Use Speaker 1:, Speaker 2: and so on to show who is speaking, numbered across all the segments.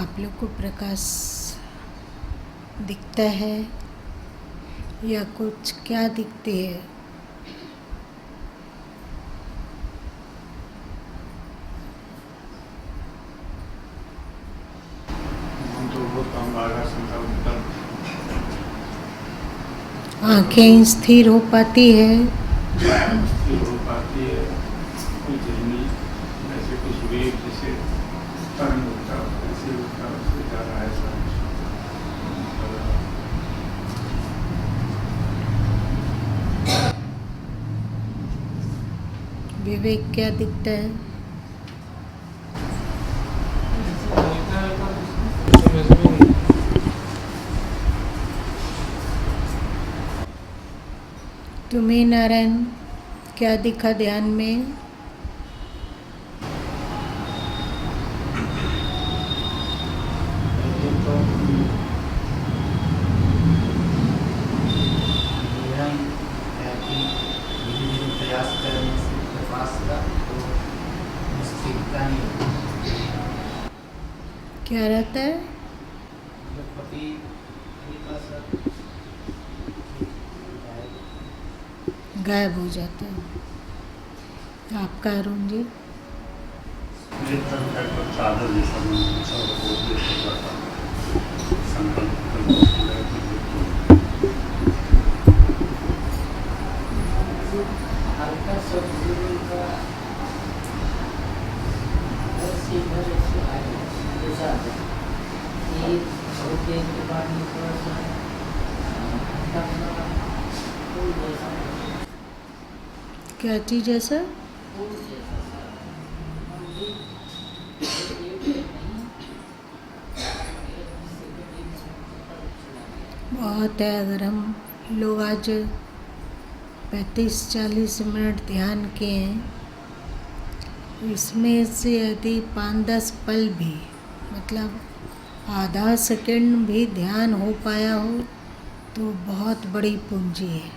Speaker 1: आप लोग को प्रकाश दिखता है या कुछ क्या दिखती है? आंखें स्थिर हो पाती है?
Speaker 2: स्थिर हो पाती है। कुछ झिलमिल ऐसे कुछ वेग जैसे तरंग होता है ऐसे होता है, उससे ज़्यादा ऐसा
Speaker 1: विवेक क्या दिखता है? तुम्हें नारायण क्या दिखा ध्यान में?
Speaker 3: प्रयास करने से प्रकाश का तो स्थिरता नहीं होती।
Speaker 1: क्या रहता है?
Speaker 3: पति
Speaker 1: गायब हो जाता है। आपका अरुण जी?
Speaker 4: चादर जैसा
Speaker 3: हल्का सा का इधर से आएगा जैसा ये बहुत देर के बाद में थोड़ा सा फूल जैसा
Speaker 1: क्या चीज़ ऐसा?
Speaker 3: फूल जैसा
Speaker 1: बहुत है। अगर हम लोग आज 35-40 मिनट ध्यान किए हैं, इसमें से यदि 5-10 पल भी मतलब आधा सेकंड भी ध्यान हो पाया हो तो बहुत बड़ी पूंजी है।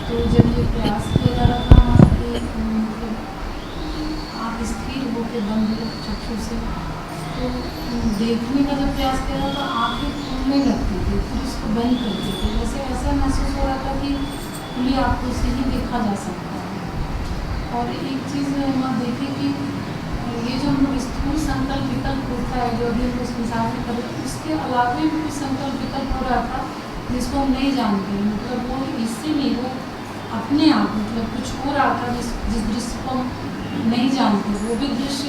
Speaker 5: तो जब ये प्रयास किया जा रहा था आपके आप स्थिर होकर बंद चक्षु से तो देखने का जब प्रयास किया था तो आँखें खुलने लगती थी, फिर उसको बंद करते थे। वैसे ऐसा महसूस हो रहा था कि खुली आँखों से ही देखा जा सकता है। और एक चीज़ मैं देखी कि ये जो हम लोग स्थूल संकल्प विकल्प होता है जो अभी हम लोग संसार में कर रहे हैं, उसके अलावा भी कुछ संकल्प विकल्प हो रहा था जिसको हम नहीं जानते। मतलब वो इससे नहीं, वो अपने आप मतलब कुछ हो रहा था जिस दृश्य को हम नहीं जानते। वो भी दृश्य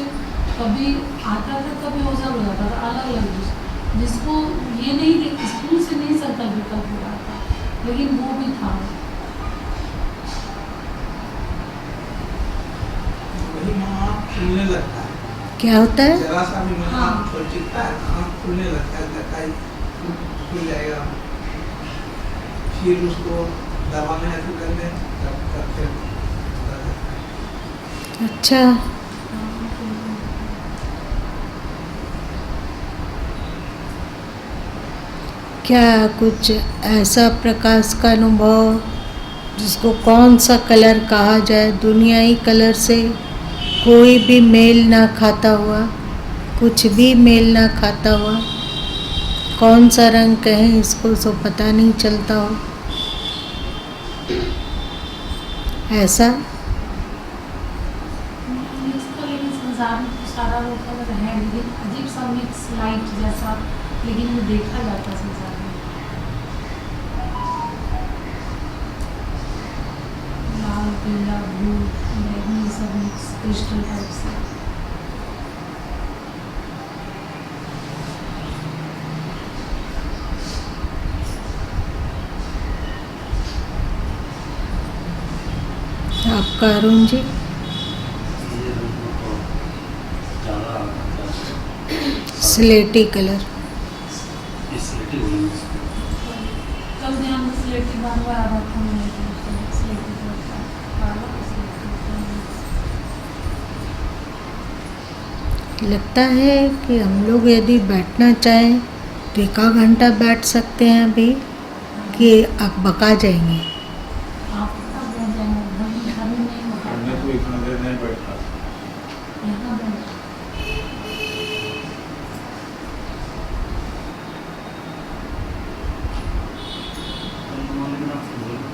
Speaker 5: कभी आता था कभी ओझल हो जाता था, अलग अलग दृश्य जिसको ये नहीं स्थूल से नहीं संकल्प विकल्प हो रहा था, लेकिन वो भी था।
Speaker 6: खुलने लगता है।
Speaker 1: क्या होता है?
Speaker 6: जरा सा भी मन
Speaker 5: हाँ।
Speaker 6: चिपता है, आँख खुलने लगता है, धक्का खुल जाएगा। फिर उसको दबाने ऐसे करने करते
Speaker 1: अच्छा, क्या कुछ ऐसा प्रकाश का अनुभव जिसको कौन सा कलर कहा जाए, दुनियाई कलर से कोई भी मेल ना खाता हुआ, कुछ भी मेल ना खाता हुआ, कौन सा रंग कहें इसको सो पता नहीं चलता हो, ऐसा?
Speaker 5: इसका लेकिन संसार में तो सारा वो कलर है, लेकिन अजीब सा मिक्स लाइट जैसा, लेकिन वो देखा जाता है संसार में। लाल पीला ब्लू बैगनी सब मिक्स क्रिस्टल टाइप से।
Speaker 1: आपका अरुण जी? स्लेटी कलर।
Speaker 5: कल ध्यान में स्लेटी बार बार आ रहा था, स्लेटी
Speaker 1: लगता है कि हम लोग यदि बैठना चाहें तो 1 घंटा बैठ सकते हैं अभी कि आप बका जाएंगे?
Speaker 5: आप कब बैठ जाएंगे? घर में नहीं होता।
Speaker 2: मैं तो इतना देर नहीं बैठता।
Speaker 5: यहाँ बैठ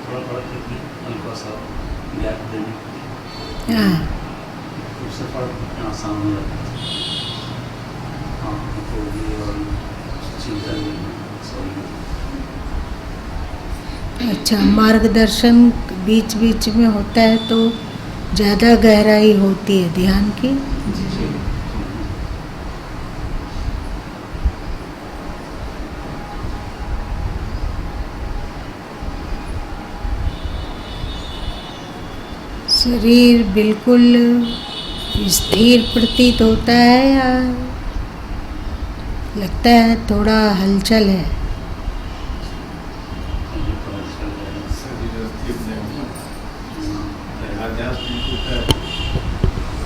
Speaker 4: थोड़ा थोड़ा करके हल्का सा गैप देने के लिए
Speaker 1: हाँ,
Speaker 4: उससे फर्क आसान हो जाता है। हाँ तो ये और चिंता नहीं।
Speaker 1: अच्छा, मार्गदर्शन बीच बीच में होता है तो ज़्यादा गहराई होती है ध्यान की। शरीर बिल्कुल स्थिर प्रतीत होता है या लगता है थोड़ा हलचल है?
Speaker 2: शरीर स्थिर नहीं होता। अध्यास में कुछ है,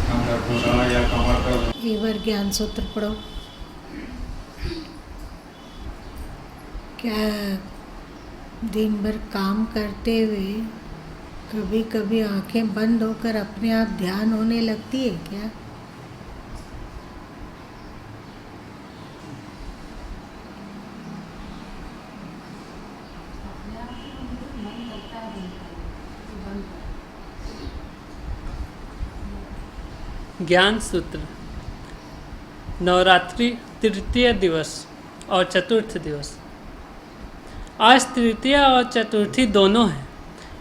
Speaker 2: कमर घुटना या कमर का
Speaker 1: एक बार ज्ञान सूत्र पढ़ो। क्या दिन भर काम करते हुए कभी कभी आंखें बंद होकर अपने आप ध्यान होने लगती है क्या?
Speaker 5: अपने आप को मन करता है बंद करने, तो बंद कर।
Speaker 7: ज्ञान सूत्र। नवरात्रि तृतीय दिवस और चतुर्थ दिवस। आज तृतीया और चतुर्थी दोनों हैं,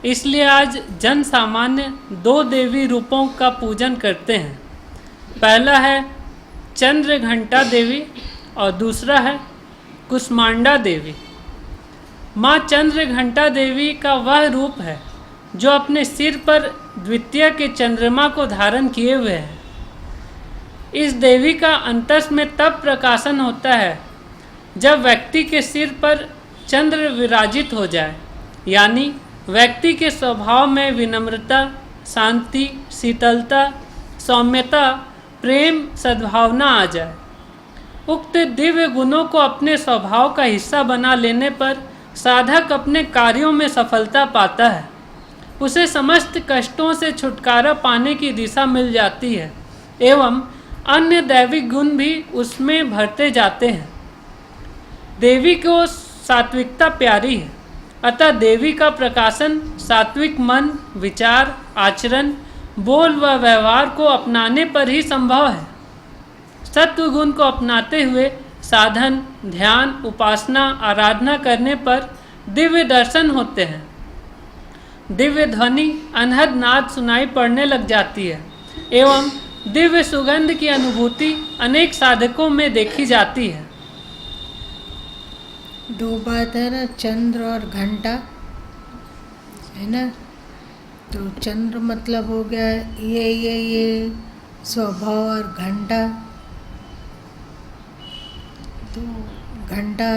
Speaker 7: इसलिए आज जन सामान्य 2 देवी रूपों का पूजन करते हैं। पहला है चंद्र घंटा देवी और दूसरा है कुष्मांडा देवी। माँ चंद्र घंटा देवी का वह रूप है जो अपने सिर पर द्वितीय के चंद्रमा को धारण किए हुए है। इस देवी का अंतस में तब प्रकाशन होता है जब व्यक्ति के सिर पर चंद्र विराजित हो जाए, यानी व्यक्ति के स्वभाव में विनम्रता, शांति, शीतलता, सौम्यता, प्रेम, सद्भावना आ जाए। उक्त दिव्य गुणों को अपने स्वभाव का हिस्सा बना लेने पर साधक अपने कार्यों में सफलता पाता है। उसे समस्त कष्टों से छुटकारा पाने की दिशा मिल जाती है एवं अन्य दैविक गुण भी उसमें भरते जाते हैं। देवी को सात्विकता प्यारी है, अतः देवी का प्रकाशन सात्विक मन, विचार, आचरण, बोल व व्यवहार को अपनाने पर ही संभव है। सत्व गुण को अपनाते हुए साधन, ध्यान, उपासना, आराधना करने पर दिव्य दर्शन होते हैं। दिव्य ध्वनि, अनहद नाद सुनाई पड़ने लग जाती है एवं दिव्य सुगंध की अनुभूति अनेक साधकों में देखी जाती है।
Speaker 1: 2 बात है ना, चंद्र और घंटा है ना। तो चंद्र मतलब हो गया ये स्वभाव, और घंटा तो घंटा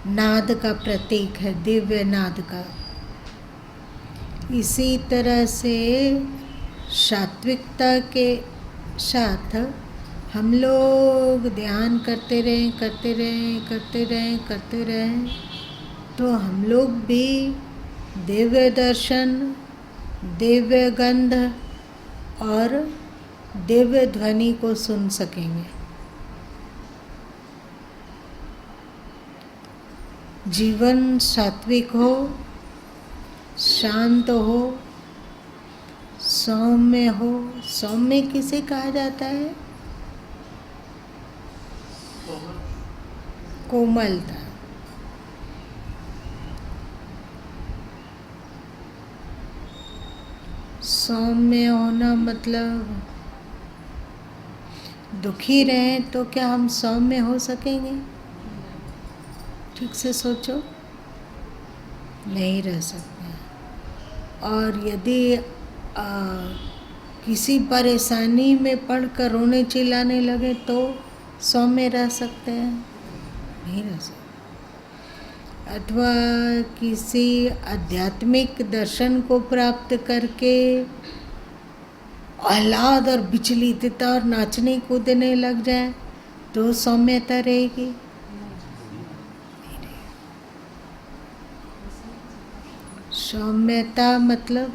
Speaker 1: नाद का प्रतीक है, दिव्य नाद का। इसी तरह से सात्विकता के साथ हम लोग ध्यान करते रहें तो हम लोग भी दिव्य दर्शन, दिव्य गंध और दिव्य ध्वनि को सुन सकेंगे। जीवन सात्विक हो, शांत हो, सौम्य हो। सौम्य किसे कहा जाता है? कोमलता। सौम्य होना मतलब दुखी रहें तो क्या हम सौम्य हो सकेंगे? ठीक से सोचो, नहीं रह सकते। और यदि किसी परेशानी में पड़कर रोने चिल्लाने लगे तो सौम्य रह सकते हैं? नहीं रह सकते। अथवा किसी आध्यात्मिक दर्शन को प्राप्त करके आह्लाद और विचलितता और नाचने कूदने लग जाए तो सौम्यता रहेगी? सौम्यता मतलब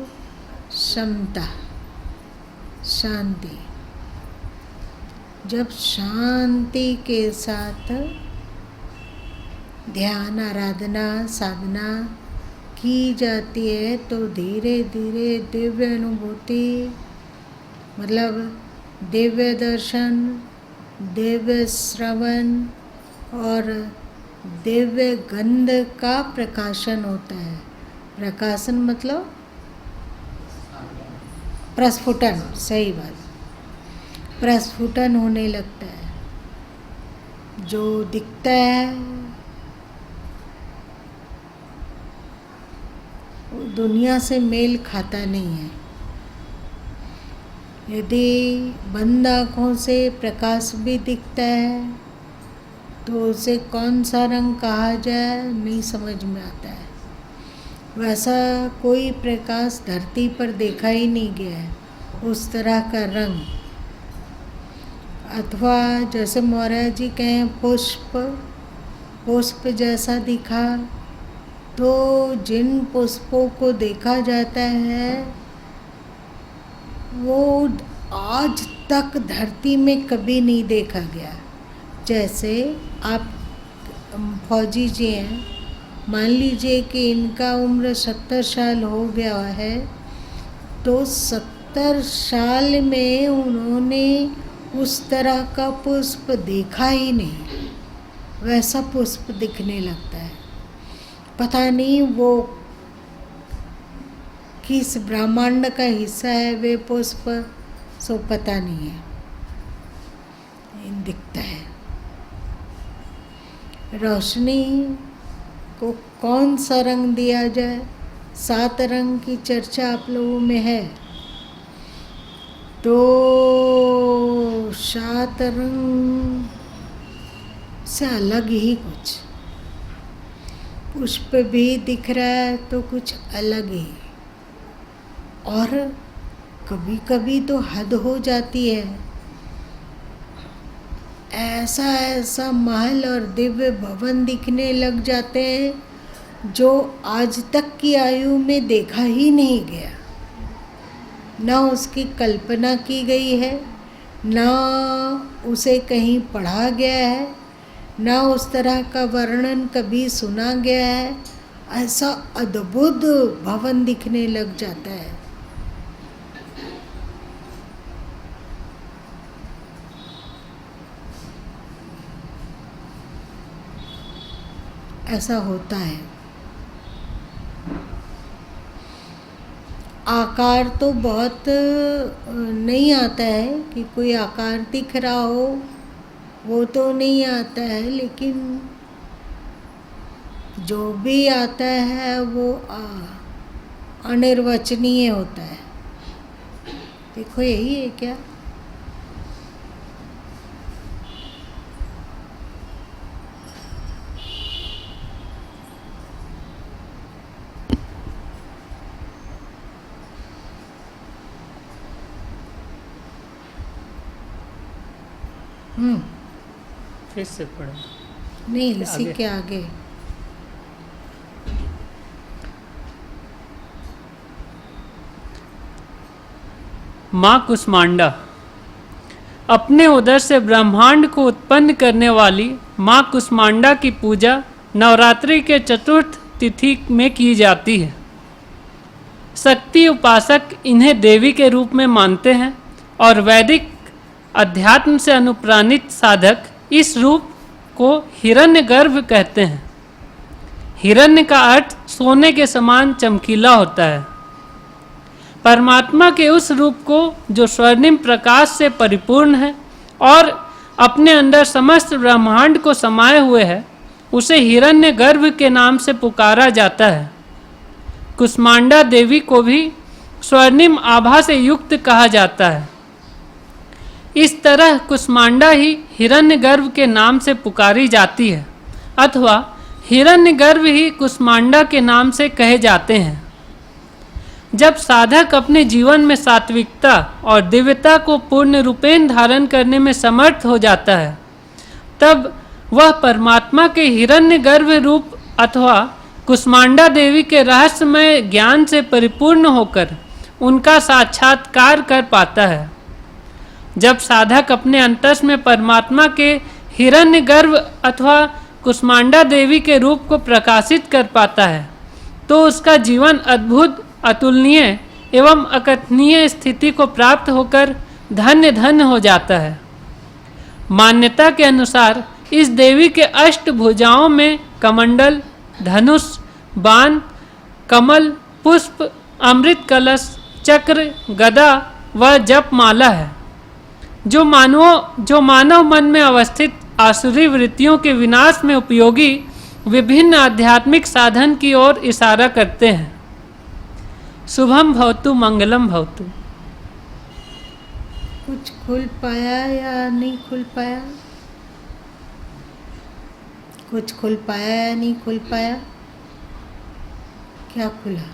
Speaker 1: क्षमता, शांति। जब शांति के साथ ध्यान, आराधना, साधना की जाती है तो धीरे धीरे दिव्य अनुभूति मतलब दिव्य दर्शन, दिव्य श्रवण और दिव्य गंध का प्रकाशन होता है। प्रकाशन मतलब प्रस्फुटन, सही बात, प्रस्फुटन होने लगता है। जो दिखता है वो दुनिया से मेल खाता नहीं है। यदि बंद आँखों से प्रकाश भी दिखता है तो उसे कौन सा रंग कहा जाए नहीं समझ में आता है। वैसा कोई प्रकाश धरती पर देखा ही नहीं गया है, उस तरह का रंग। अथवा जैसे महाराज जी कहें पुष्प जैसा दिखा, तो जिन पुष्पों को देखा जाता है वो आज तक धरती में कभी नहीं देखा गया। जैसे आप फौजी जी हैं, मान लीजिए कि इनका उम्र 70 साल हो गया है, तो 70 साल में उन्होंने उस तरह का पुष्प देखा ही नहीं, वैसा पुष्प दिखने लगता है। पता नहीं वो किस ब्रह्मांड का हिस्सा है वे पुष्प, सो पता नहीं है, दिखता है। रोशनी को कौन सा रंग दिया जाए, 7 रंग की चर्चा आप लोगों में है, तो 7 रंग से अलग ही कुछ। पुष्प भी दिख रहा है तो कुछ अलग ही। और कभी कभी तो हद हो जाती है, ऐसा महल और दिव्य भवन दिखने लग जाते हैं जो आज तक की आयु में देखा ही नहीं गया, ना उसकी कल्पना की गई है, ना उसे कहीं पढ़ा गया है, ना उस तरह का वर्णन कभी सुना गया है। ऐसा अद्भुत भवन दिखने लग जाता है। ऐसा होता है। आकार तो बहुत नहीं आता है कि कोई आकार दिख रहा हो, वो तो नहीं आता है, लेकिन जो भी आता है वो अनिर्वचनीय होता है। देखो यही है क्या?
Speaker 7: फिर से पढ़ो।
Speaker 1: नहीं, इसी के आगे
Speaker 7: माँ कुष्मांडा। अपने उदर से ब्रह्मांड को उत्पन्न करने वाली माँ कुष्मांडा की पूजा नवरात्रि के चतुर्थ तिथि में की जाती है। शक्ति उपासक इन्हें देवी के रूप में मानते हैं और वैदिक अध्यात्म से अनुप्राणित साधक इस रूप को हिरण्यगर्भ कहते हैं। हिरण्य का अर्थ सोने के समान चमकीला होता है। परमात्मा के उस रूप को जो स्वर्णिम प्रकाश से परिपूर्ण है और अपने अंदर समस्त ब्रह्मांड को समाये हुए है, उसे हिरण्यगर्भ के नाम से पुकारा जाता है। कुष्मांडा देवी को भी स्वर्णिम आभा से युक्त कहा जाता है। इस तरह कुष्मांडा ही हिरण्यगर्भ के नाम से पुकारी जाती है, अथवा हिरण्यगर्भ ही कुष्मांडा के नाम से कहे जाते हैं। जब साधक अपने जीवन में सात्विकता और दिव्यता को पूर्ण रूपेण धारण करने में समर्थ हो जाता है, तब वह परमात्मा के हिरण्यगर्भ रूप अथवा कुष्मांडा देवी के रहस्यमय ज्ञान से परिपूर्ण होकर उनका साक्षात्कार कर पाता है। जब साधक अपने अंतस में परमात्मा के हिरण्यगर्भ अथवा कुष्मांडा देवी के रूप को प्रकाशित कर पाता है तो उसका जीवन अद्भुत, अतुलनीय एवं अकथनीय स्थिति को प्राप्त होकर धन्य धन्य हो जाता है। मान्यता के अनुसार इस देवी के अष्ट भुजाओं में कमंडल, धनुष, बाण, कमल, पुष्प, अमृत कलश, चक्र, गदा व जपमाला है, जो मानव मन में अवस्थित आसुरी वृत्तियों के विनाश में उपयोगी विभिन्न आध्यात्मिक साधन की ओर इशारा करते हैं। शुभम भवतु, मंगलम भवतु।
Speaker 1: कुछ खुल पाया या नहीं खुल पाया? कुछ खुल पाया या नहीं खुल पाया? क्या खुला?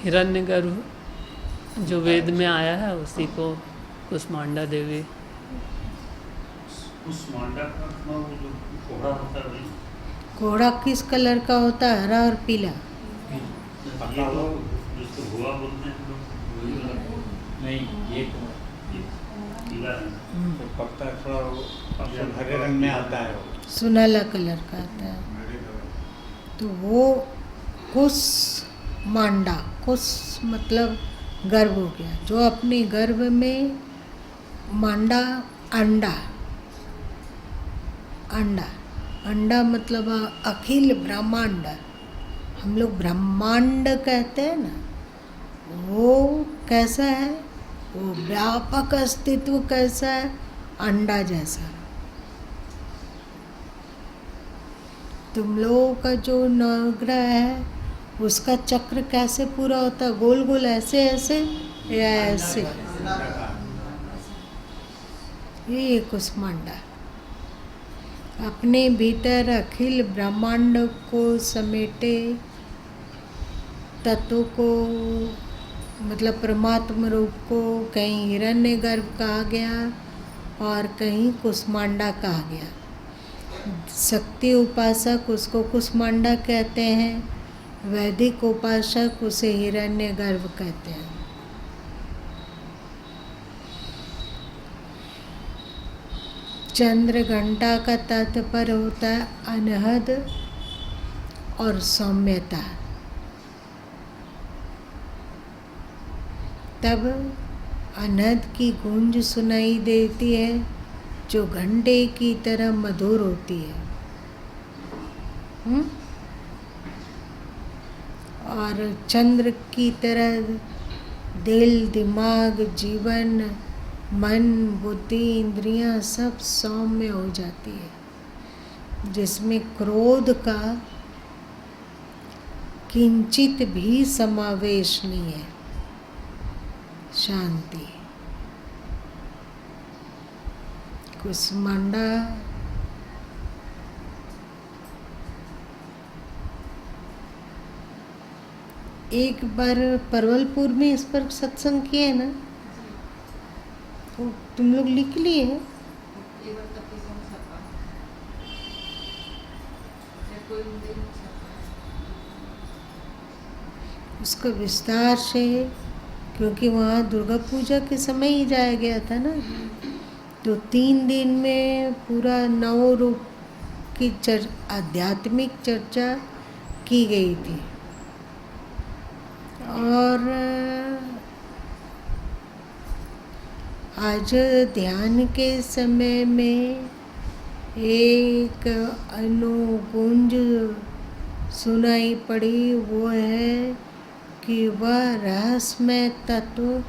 Speaker 7: हिरण्यगर्भ जो वेद में आया है उसी को कुष्मांडा देवी।
Speaker 4: कुष्मांडा का वो जो घोड़ा होता है वही
Speaker 1: घोड़ा किस कलर का होता है? हरा और पीला।
Speaker 4: ये तो जिसको हुआ बोलते हैं लोग वही वाला
Speaker 2: नहीं, ये
Speaker 4: पीला रंग
Speaker 2: तो पत्ता थोड़ा वो हरे रंग में आता है वो।
Speaker 1: सुनहला कलर का आता है।
Speaker 2: हरे कलर।
Speaker 1: तो वो कुष्मांडा, कुश मतलब गर्भ हो गया, जो अपने गर्भ में मांडा, अंडा, अंडा, अंडा मतलब अखिल ब्रह्मांड, हम लोग ब्रह्मांड कहते हैं ना, वो कैसा है? वो व्यापक अस्तित्व कैसा है? अंडा जैसा। तुम लोगों का जो नवग्रह है उसका चक्र कैसे पूरा होता है? गोल गोल ऐसे ऐसे या ऐसे? ये कुष्मांडा अपने भीतर अखिल ब्रह्मांड को समेटे तत्व को, मतलब परमात्मा रूप को कहीं हिरण्यगर्भ कहा गया और कहीं कुष्मांडा कहा गया। शक्ति उपासक उसको कुष्मांडा कहते हैं, वैदिक उपासक उसे हिरण्यगर्भ कहते हैं। चंद्र घंटा का तात्पर्य होता है अनहद और सौम्यता। तब अनहद की गूंज सुनाई देती है जो घंटे की तरह मधुर होती है। और चंद्र की तरह दिल, दिमाग, जीवन, मन, बुद्धि, इंद्रियां सब सौम्य हो जाती है, जिसमें क्रोध का किंचित भी समावेश नहीं है। शांति। कुष्मांडा एक बार परवलपुर में इस पर सत्संग किए ना, तो तुम लोग लिख लिए हैं? उसका विस्तार से, क्योंकि वहाँ दुर्गा पूजा के समय ही जाया गया था ना, तो 3 दिन में पूरा 9 रूप की आध्यात्मिक चर्चा की गई थी। और आज ध्यान के समय में एक अनुगुंज सुनाई पड़ी, वो है कि वह रहस्यमय तत्व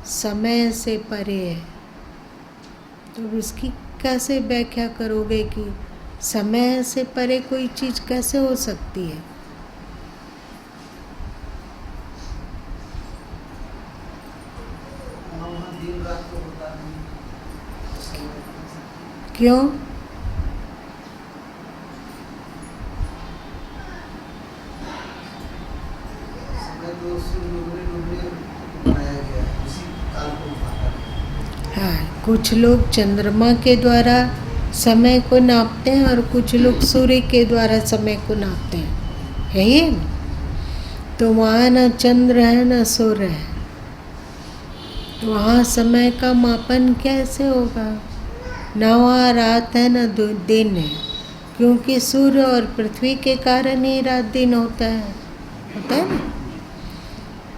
Speaker 1: समय से परे है। तो इसकी कैसे व्याख्या करोगे कि समय से परे कोई चीज़ कैसे हो सकती है?
Speaker 6: दिन रात को होता नहीं।
Speaker 1: क्यों?
Speaker 6: समय तो सूर्य बनाया गया है, उसी काल को उठाता है।
Speaker 1: हाँ, कुछ लोग चंद्रमा के द्वारा समय को नापते हैं और कुछ लोग सूर्य के द्वारा समय को नापते हैं, है ये ना? तो वहाँ ना चंद्र है ना सूर्य है, तो वहाँ समय का मापन कैसे होगा? ना वहाँ रात है ना दिन है, क्योंकि सूर्य और पृथ्वी के कारण ही रात दिन होता है ना?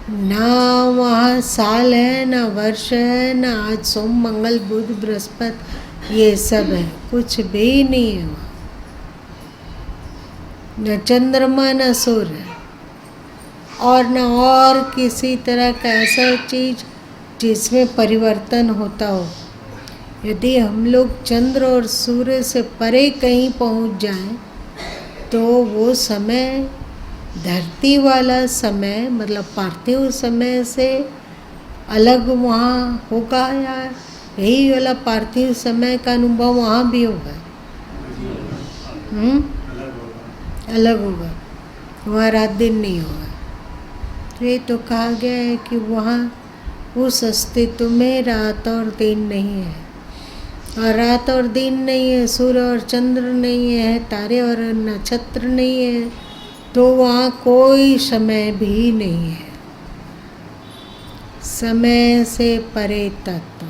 Speaker 1: ना वहाँ साल है ना वर्ष है, ना आज सोम मंगल बुध बृहस्पति ये सब है, कुछ भी नहीं है वहाँ। न चंद्रमा न सूर्य और न और किसी तरह का ऐसा चीज जिसमें परिवर्तन होता हो। यदि हम लोग चंद्र और सूर्य से परे कहीं पहुंच जाएं तो वो समय धरती वाला समय मतलब पार्थिव समय से अलग वहाँ होगा, या यही वाला पार्थिव समय का अनुभव वहाँ भी होगा? अलग होगा, वहाँ रात दिन नहीं होगा। तो ये तो कहा गया है कि वहाँ उस अस्तित्व में रात और दिन नहीं है, और रात और दिन नहीं है, सूर्य और चंद्र नहीं है, तारे और नक्षत्र नहीं है, तो वहाँ कोई समय भी नहीं है। समय से परे तत्व।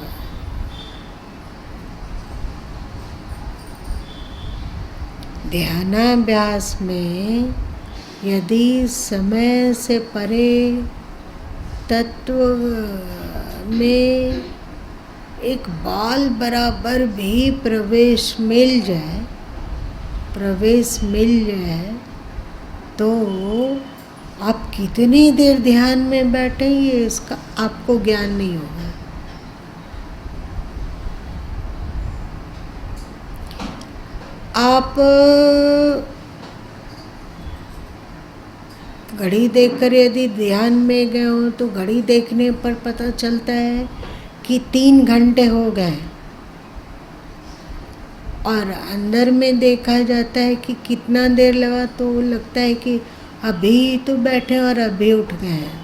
Speaker 1: ध्यानाभ्यास में यदि समय से परे तत्व में एक बाल बराबर भी प्रवेश मिल जाए तो आप कितनी देर ध्यान में बैठेंगे इसका आपको ज्ञान नहीं होगा। आप घड़ी देखकर यदि ध्यान में गए हो तो घड़ी देखने पर पता चलता है कि 3 घंटे हो गए, और अंदर में देखा जाता है कि कितना देर लगा, तो लगता है कि अभी तो बैठे और अभी उठ गए हैं।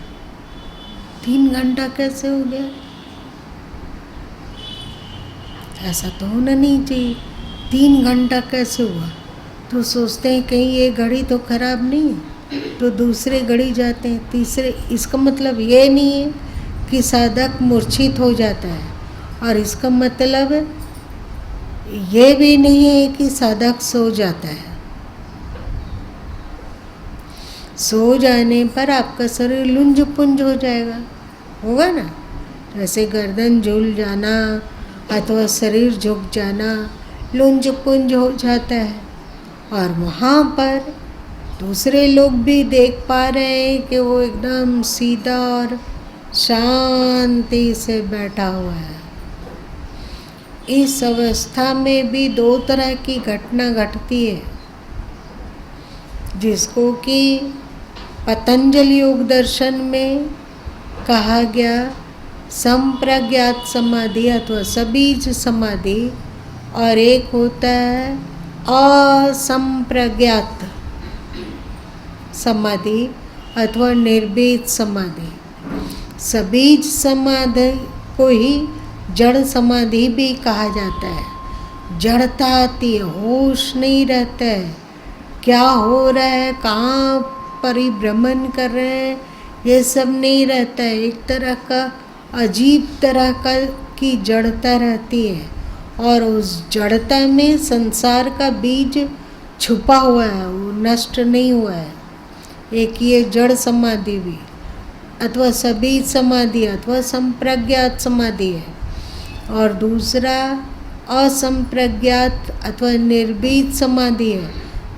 Speaker 1: 3 घंटा कैसे हो गया? ऐसा तो होना नहीं चाहिए। 3 घंटा कैसे हुआ? तो सोचते हैं कहीं ये घड़ी तो खराब नहीं है, तो दूसरे घड़ी जाते हैं, तीसरे। इसका मतलब ये नहीं है कि साधक मूर्छित हो जाता है, और इसका मतलब ये भी नहीं है कि साधक सो जाता है। सो जाने पर आपका शरीर लुंज पुंज हो जाएगा, होगा ना? जैसे गर्दन झूल जाना अथवा शरीर झुक जाना, लुंज पुंज हो जाता है, और वहाँ पर दूसरे लोग भी देख पा रहे हैं कि वो एकदम सीधा और शांति से बैठा हुआ है। इस अवस्था में भी 2 तरह की घटना घटती है, जिसको कि पतंजलि योग दर्शन में कहा गया संप्रज्ञात समाधि अथवा सबीज समाधि, और एक होता है असंप्रज्ञात समाधि अथवा निर्बीज समाधि। सबीज समाधि को ही जड़ समाधि भी कहा जाता है। जड़ता आती है, होश नहीं रहता है, क्या हो रहा है, कहाँ परिभ्रमण कर रहे हैं, ये सब नहीं रहता है। एक तरह का अजीब तरह का की जड़ता रहती है, और उस जड़ता में संसार का बीज छुपा हुआ है, वो नष्ट नहीं हुआ है। एक ये जड़ समाधि भी अथवा सबीज समाधि अथवा संप्रज्ञात समाधि है, और दूसरा असंप्रज्ञात अथवा निर्बीज समाधि है।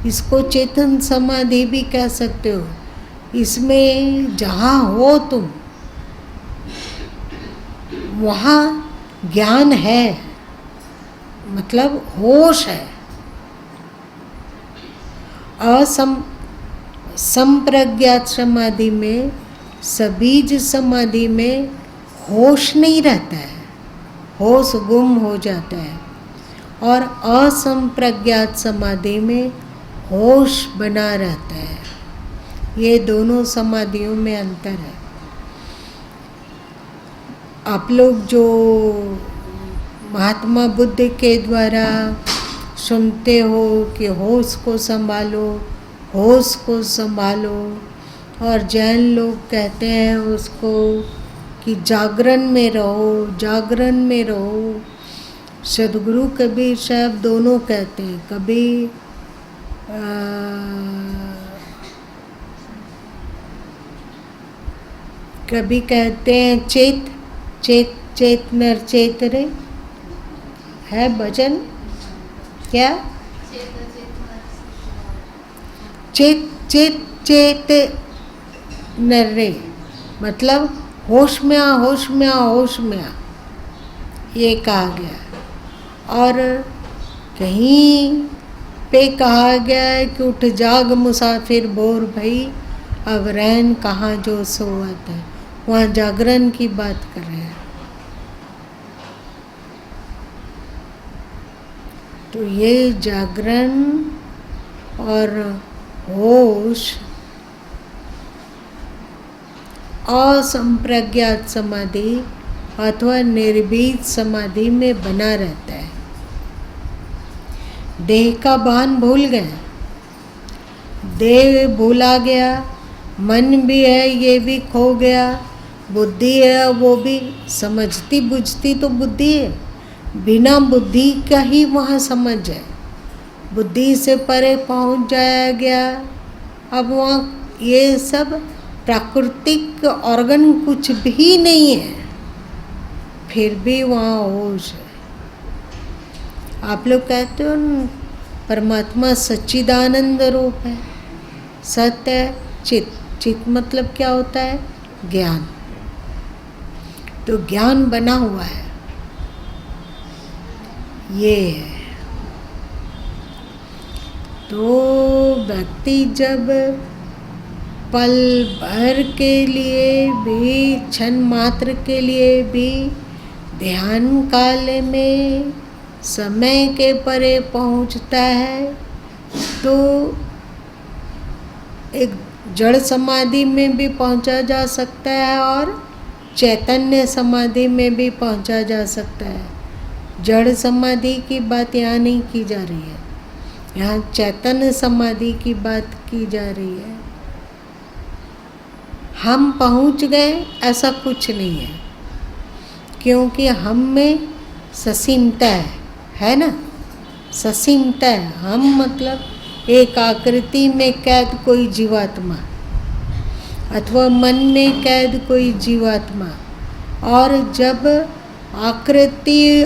Speaker 1: इसको चेतन समाधि भी कह सकते हो। इसमें जहाँ हो तुम वहाँ ज्ञान है, मतलब होश है। संप्रज्ञात समाधि में, सबीज समाधि में होश नहीं रहता है, होश गुम हो जाता है, और असंप्रज्ञात समाधि में होश बना रहता है। ये दोनों समाधियों में अंतर है। आप लोग जो महात्मा बुद्ध के द्वारा सुनते हो कि होश को संभालो, होश को संभालो। और जैन लोग कहते हैं उसको कि जागरण में रहो, जागरण में रहो। सदगुरु कबीर साहब दोनों कहते हैं। कभी कहते हैं चेत चेत चेत नर चेत रे, है भजन क्या? चेत चेत चेत नर रे, मतलब होश में आ, होश में आ, होश में आ, ये कहा गया। और कहीं पे कहा गया है कि उठ जाग मुसाफिर भोर भई, अब रैन कहाँ जो सोवत है। वहाँ जागरण की बात कर रहे हैं। तो ये जागरण और होश असंप्रज्ञात समाधि अथवा निर्भीत समाधि में बना रहता है। देह का भान भूल गए, देह भूला गया, मन भी है ये भी खो गया, बुद्धि है वो भी, समझती बुझती तो बुद्धि है, बिना बुद्धि का ही वहाँ समझ है। बुद्धि से परे पहुँच जाया गया। अब वहाँ ये सब प्राकृतिक ऑर्गन कुछ भी नहीं है, फिर भी वहाँ होश है। आप लोग कहते हो न, परमात्मा सच्चिदानंद रूप है, सत्य है, चित। चित मतलब क्या होता है? ज्ञान। तो ज्ञान बना हुआ है, ये है। तो व्यक्ति जब पल भर के लिए भी, क्षण मात्र के लिए भी ध्यान काल में समय के परे पहुंचता है, तो एक जड़ समाधि में भी पहुंचा जा सकता है और चैतन्य समाधि में भी पहुंचा जा सकता है। जड़ समाधि की बात यहाँ नहीं की जा रही है, यहाँ चैतन्य समाधि की बात की जा रही है। हम पहुंच गए ऐसा कुछ नहीं है, क्योंकि हम में ससीमता है ना, ससीमता है। हम मतलब एक आकृति में कैद कोई जीवात्मा, अथवा मन में कैद कोई जीवात्मा। और जब आकृति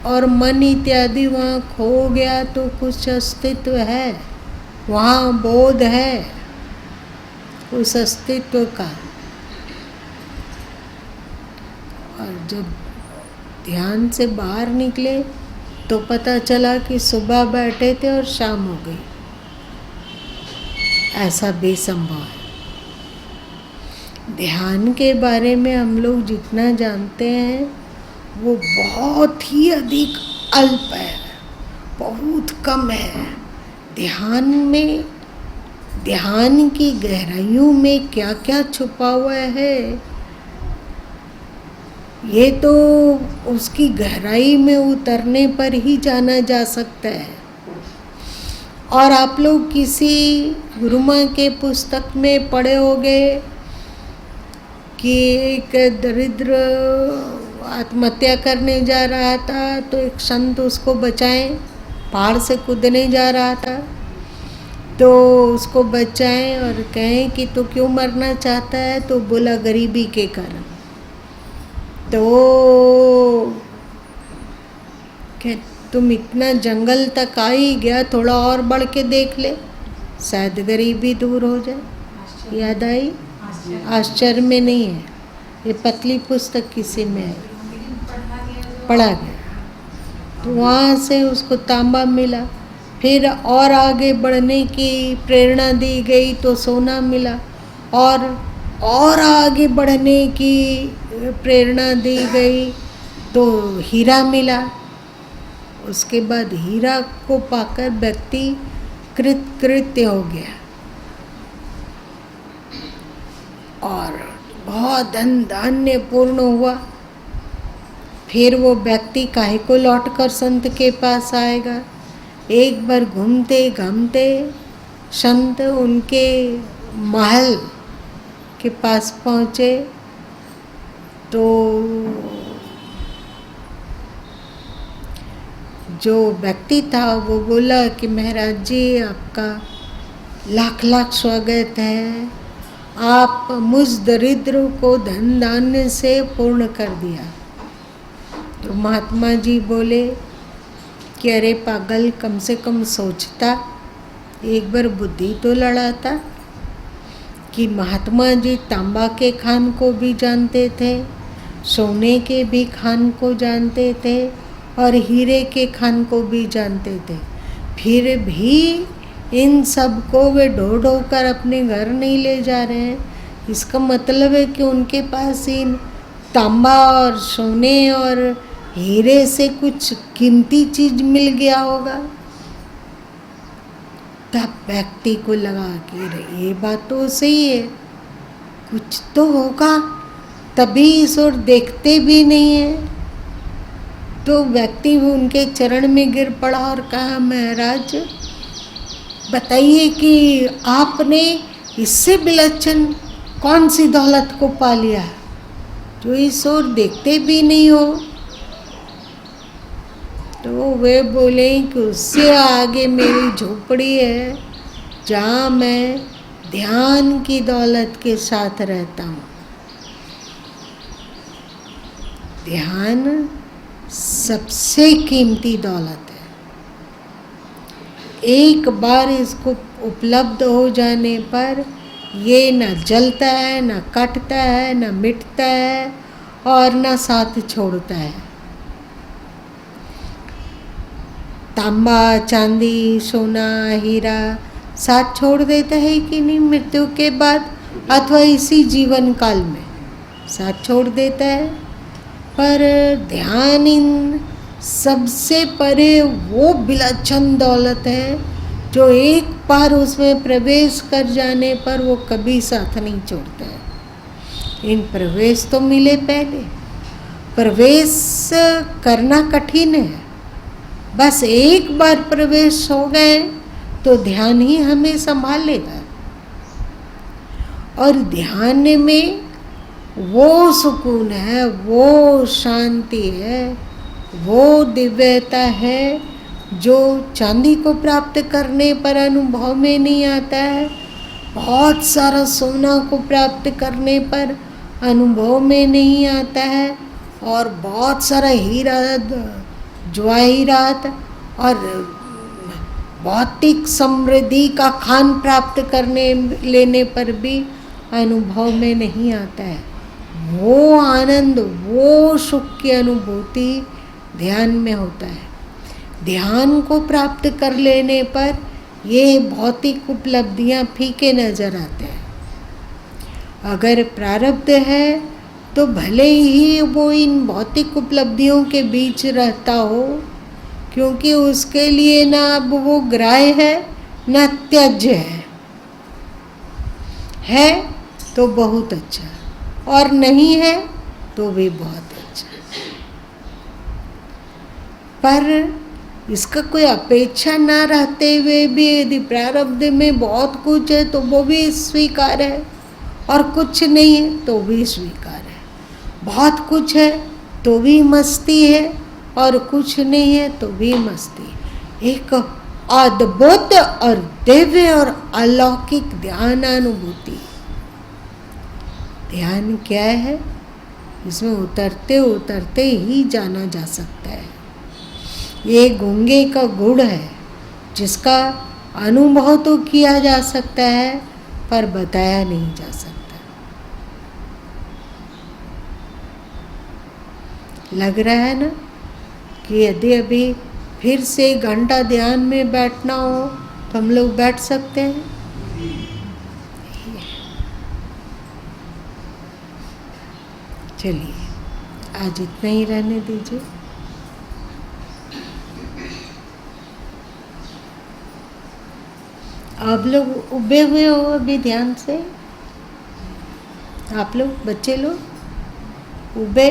Speaker 1: और मन इत्यादि वहाँ खो गया तो कुछ अस्तित्व है, वहाँ बोध है उस अस्तित्व का। और जब ध्यान से बाहर निकले तो पता चला कि सुबह बैठे थे और शाम हो गई, ऐसा भी संभव है। ध्यान के बारे में हम लोग जितना जानते हैं वो बहुत ही अधिक अल्प है, बहुत कम है। ध्यान में, ध्यान की गहराइयों में क्या क्या छुपा हुआ है, ये तो उसकी गहराई में उतरने पर ही जाना जा सकता है। और आप लोग किसी गुरुमा के पुस्तक में पढ़े होंगे कि एक दरिद्र आत्महत्या करने जा रहा था, तो एक संत उसको बचाएं, पहाड़ से कूदने जा रहा था, तो उसको बचाएं और कहें कि तो क्यों मरना चाहता है, तो बोला गरीबी के कारण। तो क्या तुम इतना जंगल तक आ ही गया, थोड़ा और बढ़ के देख ले, शायद गरीबी दूर हो जाए। याद आई? आश्चर्य में नहीं है, ये पतली पुस्तक किसी में है, पढ़ा गया। तो वहाँ से उसको तांबा मिला, फिर और आगे बढ़ने की प्रेरणा दी गई तो सोना मिला, और आगे बढ़ने की प्रेरणा दी गई तो हीरा मिला। उसके बाद हीरा को पाकर व्यक्ति कृत्य हो गया और बहुत धन धान्य पूर्ण हुआ। फिर वो व्यक्ति काहे को लौटकर संत के पास आएगा? एक बार घूमते घामते संत उनके महल के पास पहुँचे तो जो व्यक्ति था वो बोला कि महाराज जी आपका लाख लाख स्वागत है, आप मुझ दरिद्र को धन दान से पूर्ण कर दिया। तो महात्मा जी बोले कि अरे पागल, कम से कम सोचता, एक बार बुद्धि तो लड़ाता कि महात्मा जी तांबा के खान को भी जानते थे, सोने के भी खान को जानते थे और हीरे के खान को भी जानते थे, फिर भी इन सब को वे ढो ढो कर अपने घर नहीं ले जा रहे हैं। इसका मतलब है कि उनके पास इन तांबा और सोने और हीरे से कुछ कीमती चीज मिल गया होगा। तब व्यक्ति को लगा कि ये बात तो सही है, कुछ तो होगा, तभी इस ओर देखते भी नहीं है। तो व्यक्ति उनके चरण में गिर पड़ा और कहा, महाराज बताइए कि आपने इससे विलक्षण कौन सी दौलत को पा लिया जो इस ओर देखते भी नहीं हो। तो वे बोले कि उससे आगे मेरी झोपड़ी है जहाँ मैं ध्यान की दौलत के साथ रहता हूँ। ध्यान सबसे कीमती दौलत है। एक बार इसको उपलब्ध हो जाने पर ये न जलता है, न कटता है, न मिटता है और न साथ छोड़ता है। तांबा, चांदी, सोना, हीरा साथ छोड़ देता है कि नहीं मृत्यु के बाद अथवा इसी जीवन काल में साथ छोड़ देता है। पर ध्यान इन सबसे परे वो विलक्षण दौलत है जो एक बार उसमें प्रवेश कर जाने पर वो कभी साथ नहीं छोड़ता है। इन प्रवेश तो मिले पहले, प्रवेश करना कठिन है, बस एक बार प्रवेश हो गए तो ध्यान ही हमें संभाल लेगा। और ध्यान में वो सुकून है, वो शांति है, वो दिव्यता है जो चांदी को प्राप्त करने पर अनुभव में नहीं आता है, बहुत सारा सोना को प्राप्त करने पर अनुभव में नहीं आता है, और बहुत सारा हीरा जवाहिरात और भौतिक समृद्धि का खान प्राप्त करने लेने पर भी अनुभव में नहीं आता है। वो आनंद, वो सुख की अनुभूति ध्यान में होता है। ध्यान को प्राप्त कर लेने पर ये भौतिक उपलब्धियां फीके नजर आते हैं। अगर प्रारब्ध है तो भले ही वो इन भौतिक उपलब्धियों के बीच रहता हो, क्योंकि उसके लिए ना अब वो ग्राह्य है ना त्याज्य है तो बहुत अच्छा, और नहीं है तो भी बहुत अच्छा। पर इसका कोई अपेक्षा ना रहते हुए भी यदि प्रारब्ध में बहुत कुछ है तो वो भी स्वीकार है, और कुछ नहीं है तो भी स्वीकार है। बहुत कुछ है तो भी मस्ती है, और कुछ नहीं है तो भी मस्ती। एक अद्भुत और दिव्य और अलौकिक ध्यानानुभूति। ध्यान क्या है, इसमें उतरते उतरते ही जाना जा सकता है। ये गूंगे का गुण है जिसका अनुभव तो किया जा सकता है पर बताया नहीं जा सकता। लग रहा है ना कि यदि अभी फिर से घंटा ध्यान में बैठना हो तो हम लोग बैठ सकते हैं। चलिए आज इतना ही रहने दीजिए। आप लोग उबे हुए हो अभी ध्यान से, आप लोग बच्चे लोग उबे